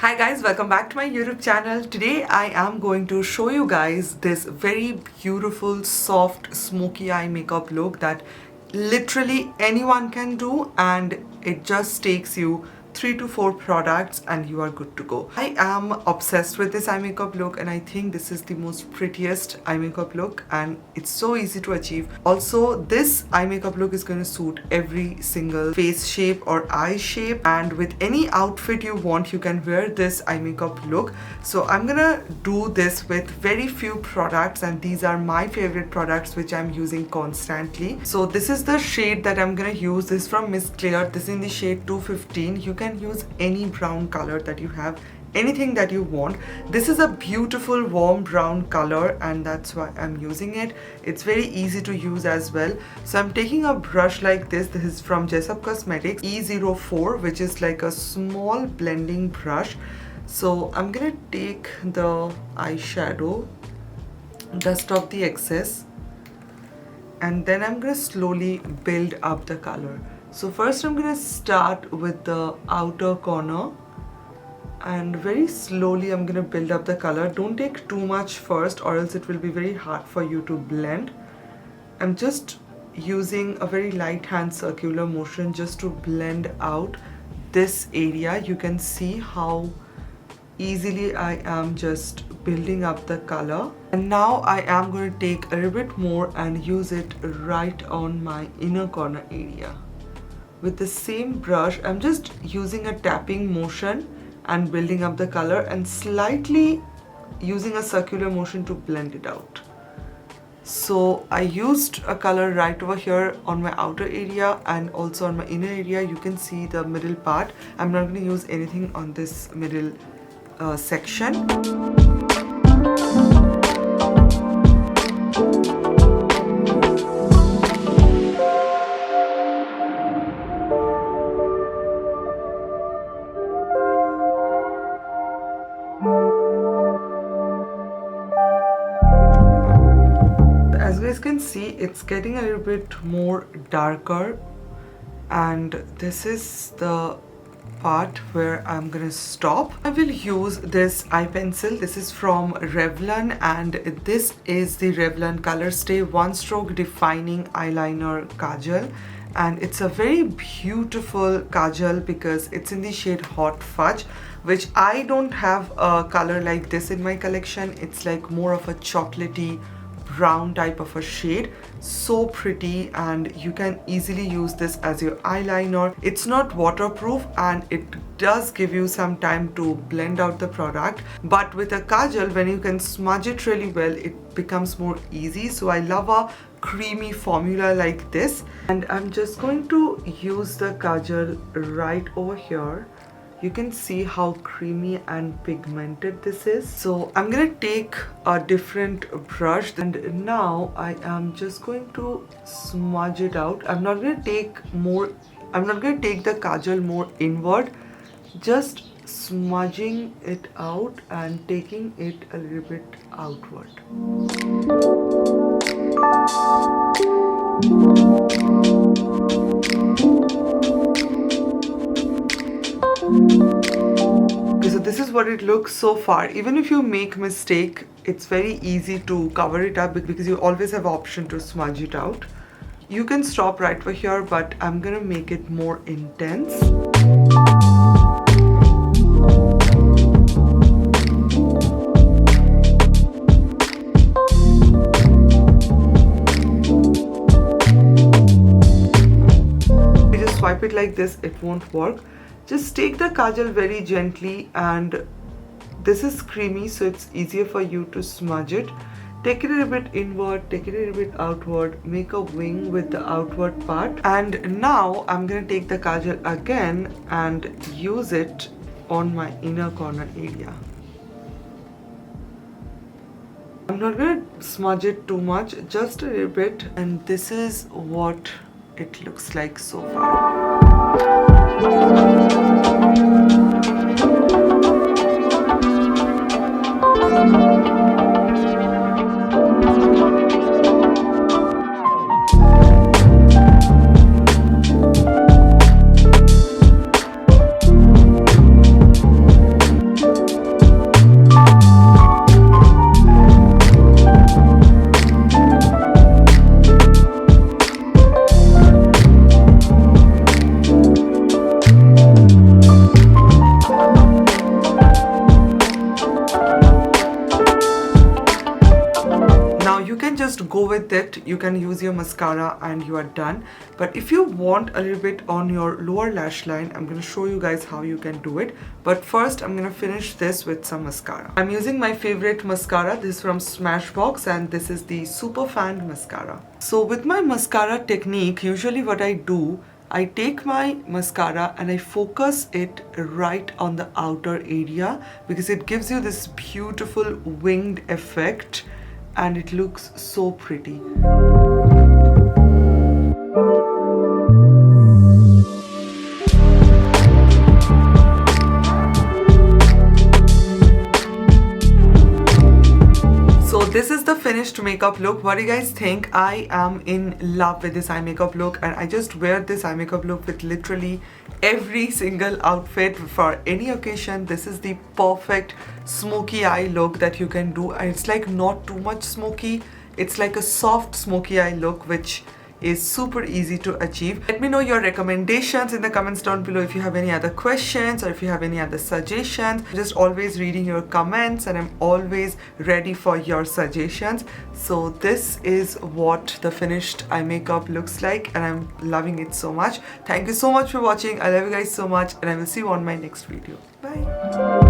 Hi guys, welcome back to my YouTube channel. Today I am going to show you guys this very beautiful soft smoky eye makeup look that literally anyone can do, and it just takes you 3 to 4 products and you are good to go. I am obsessed with this eye makeup look and I think this is the most prettiest eye makeup look and it's so easy to achieve. Also, this eye makeup look is going to suit every single face shape or eye shape, and with any outfit you want you can wear this eye makeup look. So I'm gonna do this with very few products and these are my favorite products which I'm using constantly. So this is the shade that I'm gonna use. This is from Miss Claire. This is in the shade 215. You can use any brown color that you have, anything that you want. This is a beautiful warm brown color and that's why I'm using it. It's very easy to use as well. So I'm taking a brush like this. This is from Jessup Cosmetics E04, which is like a small blending brush. So I'm gonna take the eyeshadow, dust off the excess, and then I'm gonna slowly build up the color. So first I'm gonna start with the outer corner and very slowly I'm gonna build up the color. Don't take too much first or else it will be very hard for you to blend. I'm just using a very light hand circular motion just to blend out this area. You can see how easily I am just building up the color, and now I am going to take a little bit more and use it right on my inner corner area. With the same brush, I'm just using a tapping motion and building up the color and slightly using a circular motion to blend it out. So I used a color right over here on my outer area and also on my inner area. You can see the middle part. I'm not going to use anything on this middle section. As you guys can see, it's getting a little bit more darker, and this is the part where I'm gonna stop. I will use this eye pencil. This is from Revlon and this is the Revlon Color Stay One Stroke Defining Eyeliner Kajal, and it's a very beautiful kajal because it's in the shade Hot Fudge, which I don't have a color like this in my collection. It's like more of a chocolatey brown type of a shade. So pretty, and you can easily use this as your eyeliner. It's not waterproof and it does give you some time to blend out the product, but with a kajal, when you can smudge it really well, it becomes more easy. So I love a creamy formula like this, and I'm just going to use the kajal right over here. You can see how creamy and pigmented this is. So I'm gonna take a different brush and now I am just going to smudge it out. I'm not gonna take the kajal more inward, just smudging it out and taking it a little bit outward. Okay, so this is what it looks so far. Even if you make mistake, it's very easy to cover it up because you always have option to smudge it out. You can stop right over here, but I'm gonna make it more intense. You just swipe it like this, it won't work. Just take the kajal very gently, and this is creamy so it's easier for you to smudge it. Take it a little bit inward, take it a little bit outward, make a wing with the outward part. And now I'm gonna take the kajal again and use it on my inner corner area. I'm not gonna smudge it too much, just a little bit, and this is what it looks like so far. with it you can use your mascara and you are done. But if you want a little bit on your lower lash line, I'm going to show you guys how you can do it. But first I'm going to finish this with some mascara. I'm using my favorite mascara. This is from Smashbox and this is the Super Fan mascara. So with my mascara technique, usually what I do, I take my mascara and I focus it right on the outer area because it gives you this beautiful winged effect and it looks so pretty. So this is the finished makeup look. What do you guys think? I am in love with this eye makeup look and I just wear this eye makeup look with literally every single outfit for any occasion. This is the perfect smoky eye look that you can do, and it's like not too much smoky. It's like a soft smoky eye look which is super easy to achieve. Let me know your recommendations in the comments down below. If you have any other questions or if you have any other suggestions, I'm just always reading your comments and I'm always ready for your suggestions. So this is what the finished eye makeup looks like and I'm loving it so much. Thank you so much for watching. I love you guys so much and I will see you on my next video. Bye.